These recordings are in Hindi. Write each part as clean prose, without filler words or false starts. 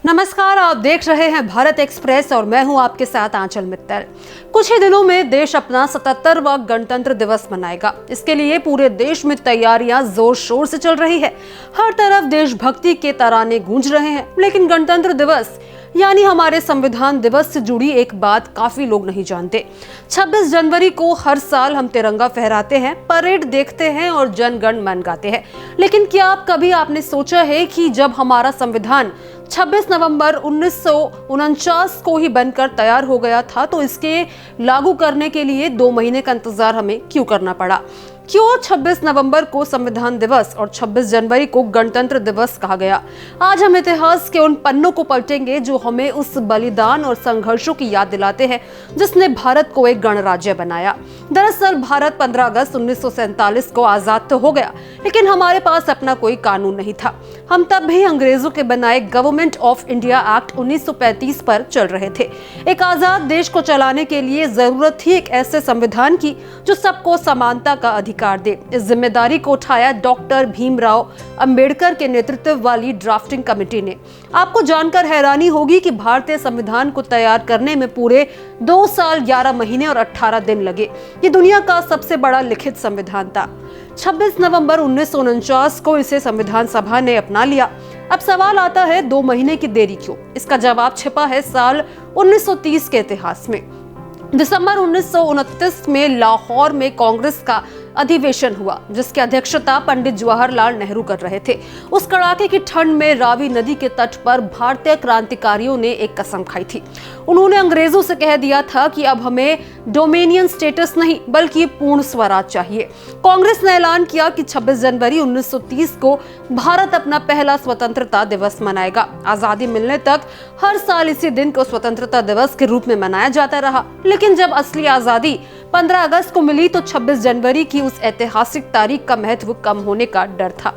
नमस्कार, आप देख रहे हैं भारत एक्सप्रेस और मैं हूं आपके साथ आंचल मित्तल। कुछ ही दिनों में देश अपना 77वां गणतंत्र दिवस मनाएगा। इसके लिए पूरे देश में तैयारियां जोर शोर से चल रही है। हर तरफ देशभक्ति के तराने गूंज रहे हैं, लेकिन गणतंत्र दिवस यानी हमारे संविधान दिवस से जुड़ी एक बात काफी लोग नहीं जानते। 26 जनवरी को हर साल हम तिरंगा फहराते हैं, परेड देखते हैं और जन गण मन गाते हैं, लेकिन क्या आपने सोचा है कि जब हमारा संविधान 26 नवंबर 1949 को ही बनकर तैयार हो गया था, तो इसके लागू करने के लिए 2 महीने का इंतजार हमें क्यों करना पड़ा? क्यों 26 नवंबर को संविधान दिवस और 26 जनवरी को गणतंत्र दिवस कहा गया? आज हम इतिहास के उन पन्नों को पलटेंगे जो हमें उस बलिदान और संघर्षों की याद दिलाते हैं जिसने भारत को एक गणराज्य बनाया। दरअसल भारत 15 अगस्त 1947 को आजाद तो हो गया, लेकिन हमारे पास अपना कोई कानून नहीं था। हम तब भी अंग्रेजों के बनाए गवर्नमेंट ऑफ इंडिया एक्ट 1935 पर चल रहे थे। एक आजाद देश को चलाने के लिए जरूरत थी एक ऐसे संविधान की जो सबको समानता का अधिकार दे। इस जिम्मेदारी को उठाया डॉक्टर भीमराव अंबेडकर के नेतृत्व वाली ड्राफ्टिंग कमेटी ने। आपको जानकर हैरानी होगी कि भारतीय संविधान को तैयार करने में पूरे 2 साल 11 महीने और 18 दिन लगे। ये दुनिया का सबसे बड़ा लिखित संविधान था। 26 नवंबर 1949 को इसे संविधान सभा ने अपना लिया। अब सवाल आता है, 2 महीने की देरी क्यों? इसका जवाब छिपा है साल 1930 के इतिहास में। दिसंबर 1929 में लाहौर में कांग्रेस का अधिवेशन हुआ, जिसकी अध्यक्षता पंडित जवाहरलाल नेहरू कर रहे थे। उस कड़ाके की ठंड में रावी नदी के तट पर भारतीय क्रांतिकारियों ने एक कसम खाई थी। उन्होंने अंग्रेजों से कह दिया था कि अब हमें डोमिनियन स्टेटस नहीं बल्कि पूर्ण स्वराज चाहिए। कांग्रेस ने ऐलान किया कि 26 जनवरी 1930 को भारत अपना पहला स्वतंत्रता दिवस मनाएगा। आजादी मिलने तक हर साल इसी दिन को स्वतंत्रता दिवस के रूप में मनाया जाता रहा, लेकिन जब असली आजादी 15 अगस्त को मिली तो 26 जनवरी की उस ऐतिहासिक तारीख का महत्व कम होने का डर था।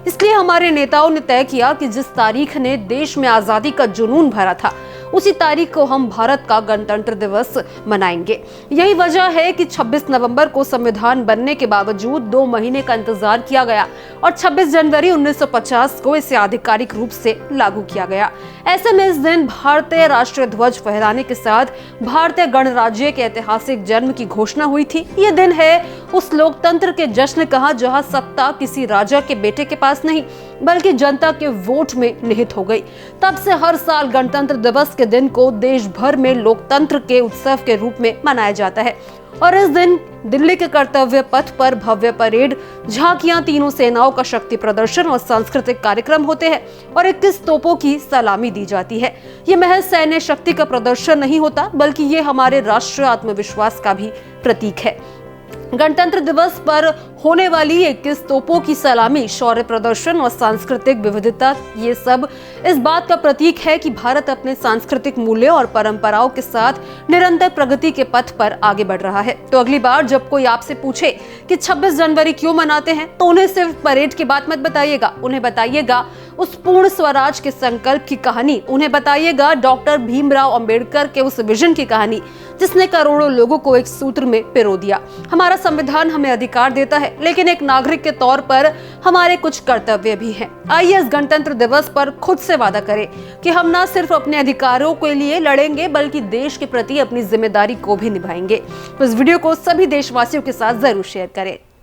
इसलिए हमारे नेताओं ने तय किया कि जिस तारीख ने देश में आजादी का जुनून भरा था, उसी तारीख को हम भारत का गणतंत्र दिवस मनाएंगे। यही वजह है कि 26 नवंबर को संविधान बनने के बावजूद 2 महीने का इंतजार किया गया और 26 जनवरी 1950 को इसे आधिकारिक रूप से लागू किया गया। ऐसे में इस दिन भारतीय राष्ट्रीय ध्वज फहराने के साथ भारतीय गणराज्य के ऐतिहासिक जन्म की घोषणा हुई थी। ये दिन है उस लोकतंत्र के जश्न का जहां सत्ता किसी राजा के बेटे के पास नहीं बल्कि जनता के वोट में निहित हो गई। तब से हर साल गणतंत्र दिवस के दिन को देश भर में लोकतंत्र के उत्सव के रूप में मनाया जाता है और इस दिन दिल्ली के कर्तव्य पथ पर भव्य परेड, झांकियां, तीनों सेनाओं का शक्ति प्रदर्शन और सांस्कृतिक कार्यक्रम होते हैं और 21 तोपों की सलामी दी जाती है। ये महज सैन्य शक्ति का प्रदर्शन नहीं होता बल्कि ये हमारे राष्ट्रीय आत्मविश्वास का भी प्रतीक है। गणतंत्र दिवस पर होने वाली 21 तोपों की सलामी, शौर्य प्रदर्शन और सांस्कृतिक विविधता, ये सब इस बात का प्रतीक है कि भारत अपने सांस्कृतिक मूल्यों और परंपराओं के साथ निरंतर प्रगति के पथ पर आगे बढ़ रहा है। तो अगली बार जब कोई आपसे पूछे कि 26 जनवरी क्यों मनाते हैं, तो उन्हें सिर्फ परेड की बात मत बताइएगा, उन्हें बताइएगा उस पूर्ण स्वराज के संकल्प की कहानी, उन्हें बताइएगा डॉक्टर भीमराव अंबेडकर के उस विजन की कहानी जिसने करोड़ों लोगों को एक सूत्र में पिरो दिया। हमारा संविधान हमें अधिकार देता है, लेकिन एक नागरिक के तौर पर हमारे कुछ कर्तव्य भी हैं। आइए इस गणतंत्र दिवस पर खुद से वादा करें कि हम न सिर्फ अपने अधिकारों के लिए लड़ेंगे बल्कि देश के प्रति अपनी जिम्मेदारी को भी निभाएंगे। तो इस वीडियो को सभी देशवासियों के साथ जरूर शेयर करें।